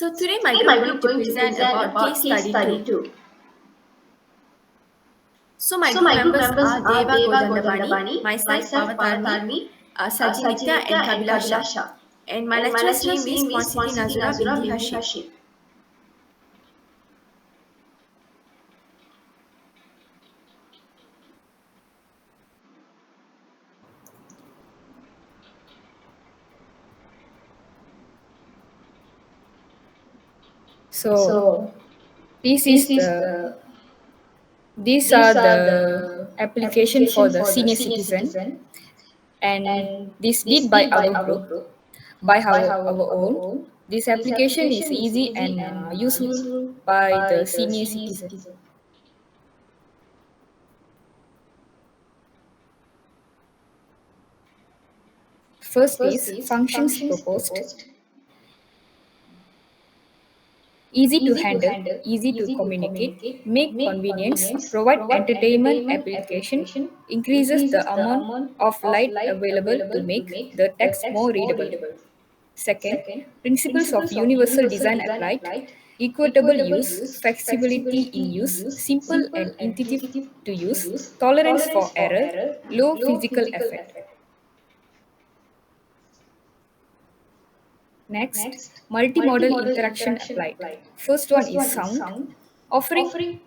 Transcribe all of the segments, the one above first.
So today my Today my group going group to going to present present about about case case study study 2. 2. So my So group my group members members are are Deva Deva Godandabani, Godandabani, myself myself Pavatarni, Pavatarni, Sajinitya and Sajinitya and Kabilasha. Kabilasha. And my And my lecturer's lecturer's name is name is Ponsiti Ponsiti Nazura Nazura Binti Binti Hashim. Hashim. So So this this is is the the these are these are the the application for application the for the senior senior citizen, citizen, and and this this did by did by our our group group by by our our own. own. This This application is application is easy easy and and useful useful by the by the senior senior citizen. citizen. First First is is functions functions proposed: proposed, easy to easy to handle, handle, easy to easy to communicate, communicate, make make convenience, convenience, provide provide entertainment entertainment application, application, increases the increases the amount amount of of light light available to available to make make the the text more text more readable. readable. Second, Second, principles of principles of universal universal design design applied: applied, equitable equitable use, use, flexibility in flexibility in use, use, simple and simple and intuitive intuitive to to use, use, tolerance tolerance for for error, error, low low physical physical effect. effect. Next, Next, multimodal multimodal interaction interaction applied. applied. First one First is one is sound, sound, offering offering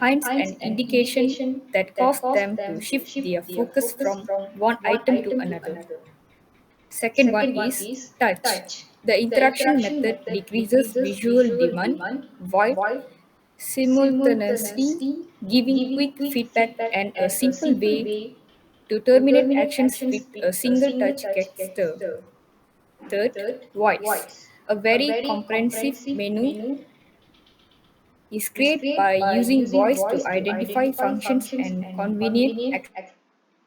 hints hints and and indication indication that that cause cause them to them to shift shift their their focus focus from from one one item to item to another. another. Second one Second one is is touch. touch. The The interaction interaction method method decreases decreases visual visual demand demand while while simultaneously simultaneously giving giving quick quick feedback feedback and a and a simple simple way way to to terminate terminate actions with actions a with a single single touch touch gesture. gesture. Third, Third, voice. voice. A A very very comprehensive comprehensive menu menu is is created by created by using using voice to voice to identify identify functions functions and and convenient convenient access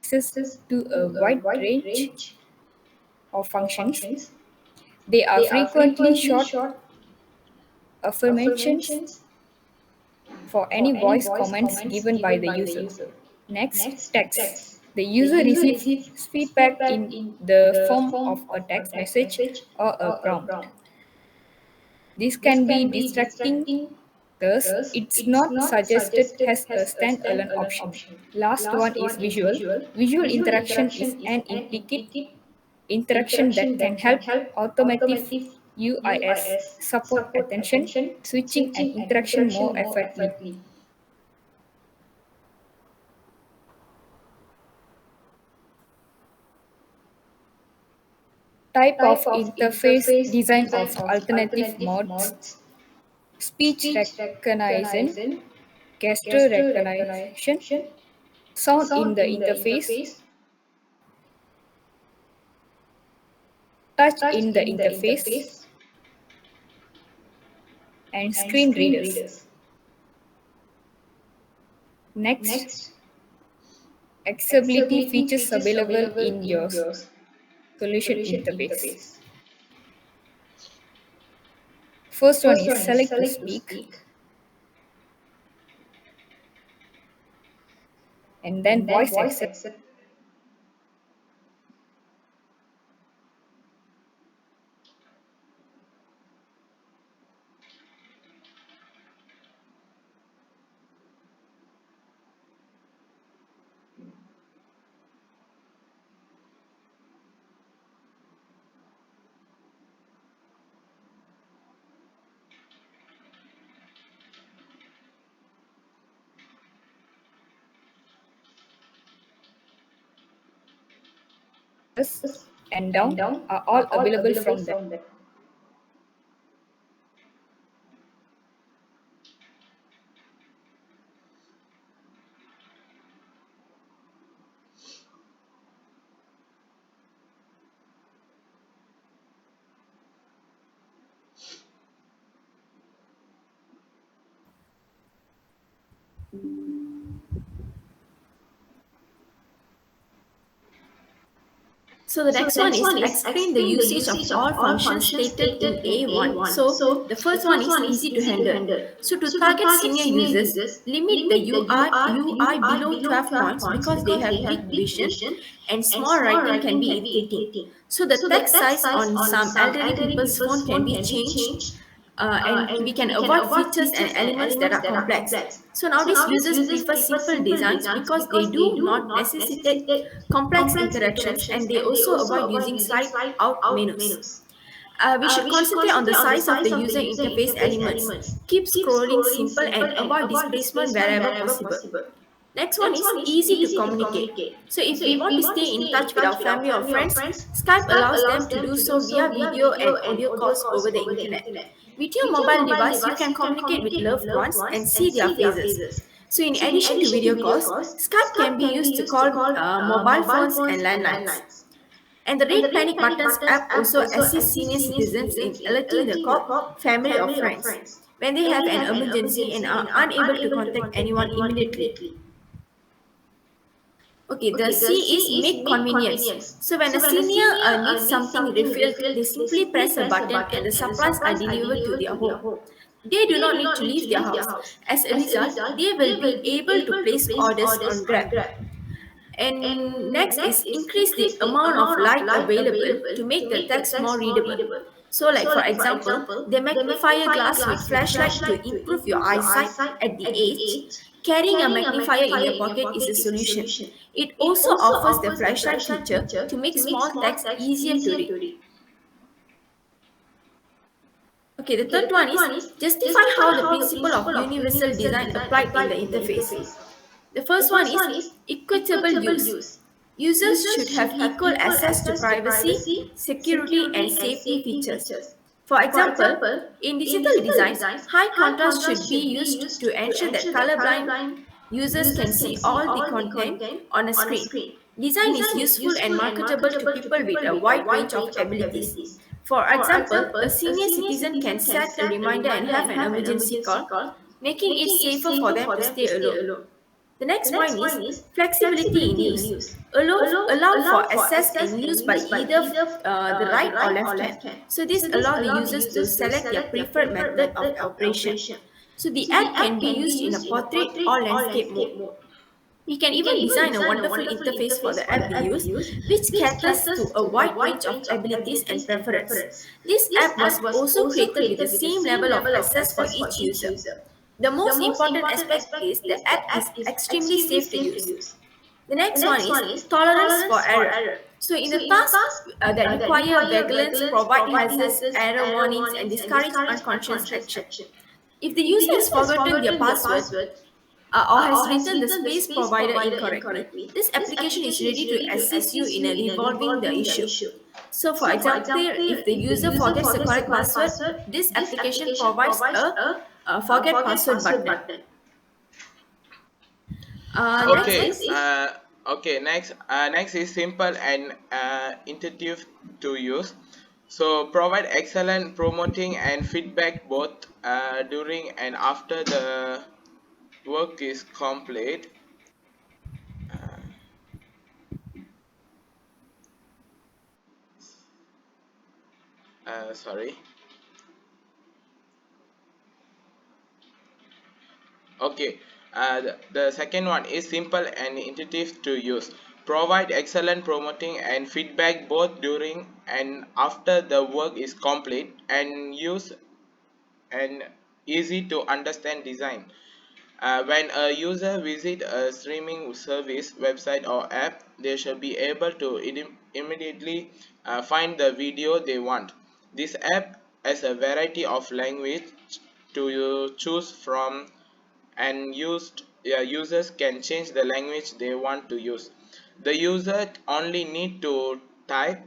access to a to a wide wide range range of of functions. functions. They are They are frequently frequently short short affirmations affirmations for any for any voice voice comments comments given by given the by the user. user. Next, Next, text. text. The The user user receives receives feedback feedback in in the the form of form a of a text text message message or a or a prompt. prompt. This This can be can be distracting, distracting, thus, thus it's it's not not suggested suggested as a as a standalone standalone option. option. Last one Last is one is visual. visual. Visual Visual interaction is interaction is an an implicit implicit interaction that interaction can that help can help automotive automotive UIS UIS support support attention, attention, switching, and switching, and interaction more interaction more effortlessly. effortlessly. Type of Type of interface interface design design of of alternative alternative modes: modes: speech speech recognition, recognition, gesture gesture recognition, recognition, sound in sound the in the interface, interface, touch touch in the in the interface, interface, and and screen screen readers. readers. Next, Next, accessibility accessibility features features available available in your in your solution solution interface. interface. First one First is one is select to select to speak, speak, and then and then voice voice accept. accept. And And down down are all are all available available from them. from them. So the next one is explain the usage of all functions stated in A1. So the first one is easy to handle. So to target senior users, limit the UI below 12 points because they have weak vision and small writing can be irritating. So the text size on some elderly people's phone can be changed, and we can avoid features and elements that are complex. So nowadays users prefer simple designs because they do not necessitate complex interactions and they also avoid using slide out menus. We should concentrate on the size of the user interface elements. Keep scrolling simple and avoid displacement wherever possible. Next one is easy to communicate. So if we want to stay in touch with our family or friends, Skype allows them to do so via video and audio calls over the internet. With your mobile device, you can communicate with loved ones and see their faces. So in addition to video calls, Skype can be used to call mobile phones and landlines. And the Rate Panic Buttons app also assists senior citizens in alerting the cop, family, or friends when they have an emergency and are unable to contact anyone immediately. Okay, the C is make convenience. So when a senior needs something refilled, they simply press a button and the supplies are delivered to their home. They do not need to leave their house. As a result, they will be able to place orders on Grab. And next is increase the amount of light available to make the text more readable. So like for example, the magnifier glass with flashlight to improve your eyesight at the edge. Carrying a magnifier in your pocket is a solution. It also offers the flashlight feature to make small text easier to read. Okay, the third one is justify how the principle of universal design applied in the interface. The first one is equitable use. Users should have equal access to privacy, security, and safety features. For example, in digital designs, high contrast should be used to ensure that colorblind users can see all the content on a screen. Design is useful and marketable to people with a wide range of abilities. For example, a senior citizen can set a reminder and have an emergency call, making it safer for them to stay alone. The next point is flexibility in use. Allow for access and use by either the right or left hand. So this allows the users to select their preferred method of operation. So the app can be used in a portrait or landscape mode. We can even design a wonderful interface for the app we use, which caters to a wide range of abilities and preferences. This app was also created with the same level of access for each user. The most important aspect is the app is extremely safe to use. The next one is tolerance for error. So in the tasks that require vigilance, provide hazards, error warnings, and discourage unconscious action. If the user has forgotten their password, or has written the space provider incorrectly, this application is ready to assist you in resolving the issue. So for example, if the user forgets the correct password, this application provides a forget password button. Next Okay. is Okay. Next is simple and intuitive to use. So provide excellent promoting and feedback both during and after the work is complete. Sorry. Okay, the second one is simple and intuitive to use. Provide excellent promoting and feedback both during and after the work is complete and use an easy to understand design. When a user visits a streaming service, website or app, they should be able to immediately find the video they want. This app has a variety of language to choose from and users can change the language they want to use. The user only need to type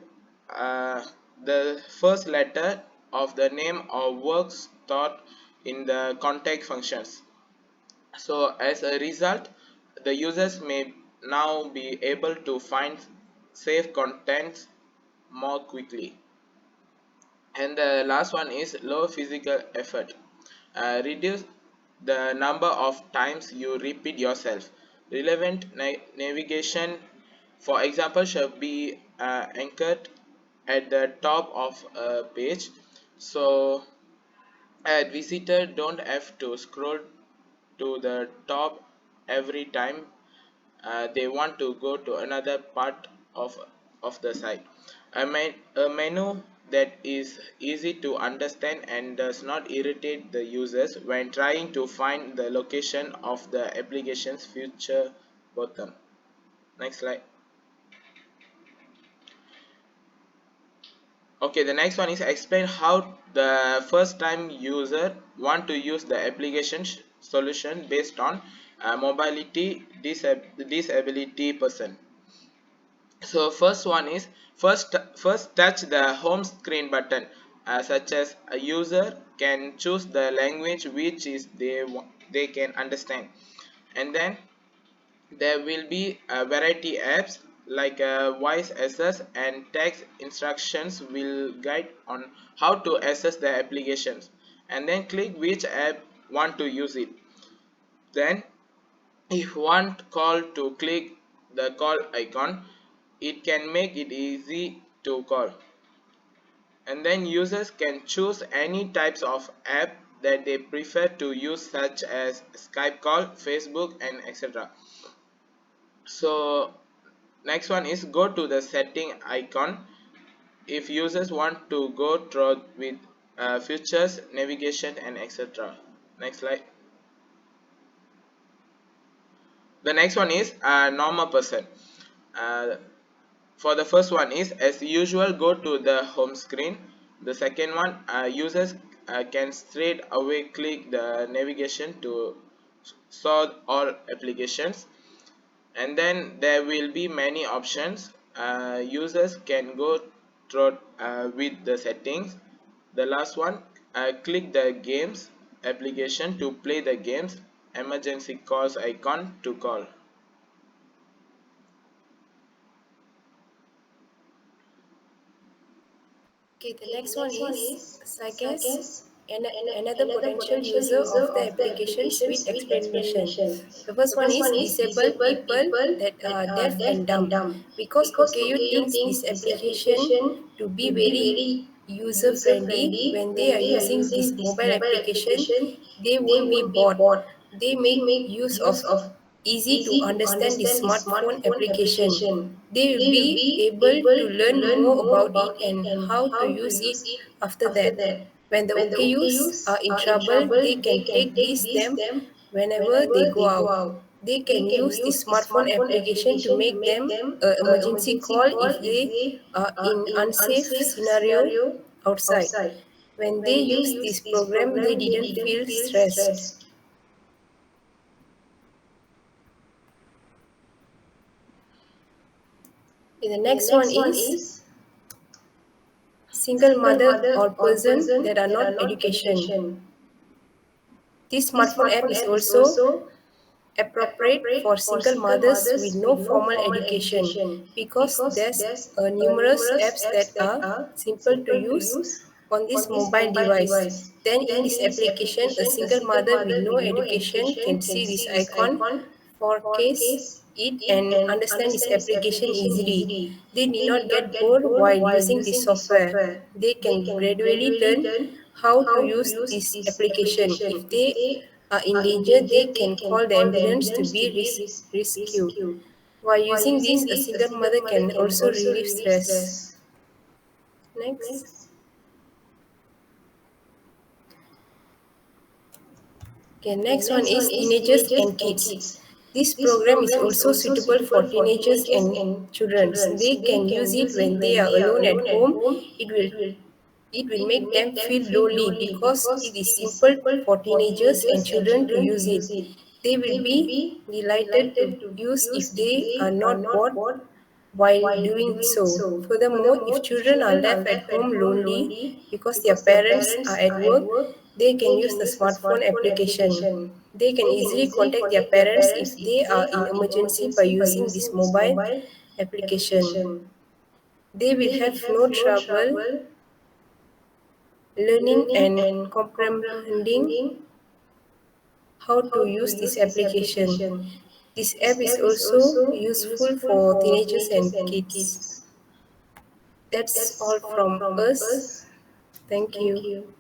uh, the first letter of the name or works taught in the contact functions. So as a result, the users may now be able to find safe contents more quickly. And the last one is low physical effort. Reduce the number of times you repeat yourself. Relevant navigation, for example, should be anchored at the top of a page, so a visitor don't have to scroll to the top every time they want to go to another part of the site. A menu that is easy to understand and does not irritate the users when trying to find the location of the application's future bottom. Next slide. Okay, the next one is explain how the first time user want to use the application solution based on mobility disability person. So first one is first touch the home screen button, such as a user can choose the language which is they can understand, and then there will be a variety apps like voice access and text instructions will guide on how to access the applications, and then click which app want to use it. Then if want call to click the call icon, it can make it easy to call, and then users can choose any types of app that they prefer to use such as Skype call, Facebook and etc. So next one is go to the setting icon if users want to go through with features, navigation and etc. Next slide. The next one is normal person. Uh, for the first one is as usual go to the home screen. The second one users can straight away click the navigation to sort all applications, and then there will be many options. Users can go through with the settings. The last one, click the games application to play the games, emergency calls icon to call. Okay, the next one is Sagas, another potential user of the application suite explanation. The first one is disabled people that are deaf and dumb. Because OKU thinks this application to be very user friendly when they are using this mobile application, they won't be bored. They make use of easy to understand the smartphone application. They will be able to learn more about it and how to use it after that. When the OKUs are in trouble, they can take these them whenever they go out. They can use the smartphone application to make them an emergency call if they are in unsafe scenario outside. When they use this program, they didn't feel stressed. The next one is single mother or person that are not education. This smartphone app is also appropriate for single mothers with no formal education because there's numerous apps that are simple to use on this mobile device. Then in this application, a single mother with no education can see this icon, forecast it and understand this application easily. They need not get bored while using this software. They can gradually learn how to use this application. If they are in danger, they can call the ambulance to be rescued. While using this, a single mother can also relieve stress. Next. Okay, next one is teenagers and kids. This program is also suitable for teenagers and children. They can use it when they are alone at home. It will it will make them feel lonely because it is simple for teenagers and children to use it. They will be delighted to use if they are not bored while doing so. Furthermore, if children are left at home lonely because their parents are at work, they can use the smartphone application. They can easily contact their parents if they are in emergency by using this mobile application. They will have no trouble learning and comprehending how to use this application. This app is also useful for teenagers and kids. that's all from us. Thank you.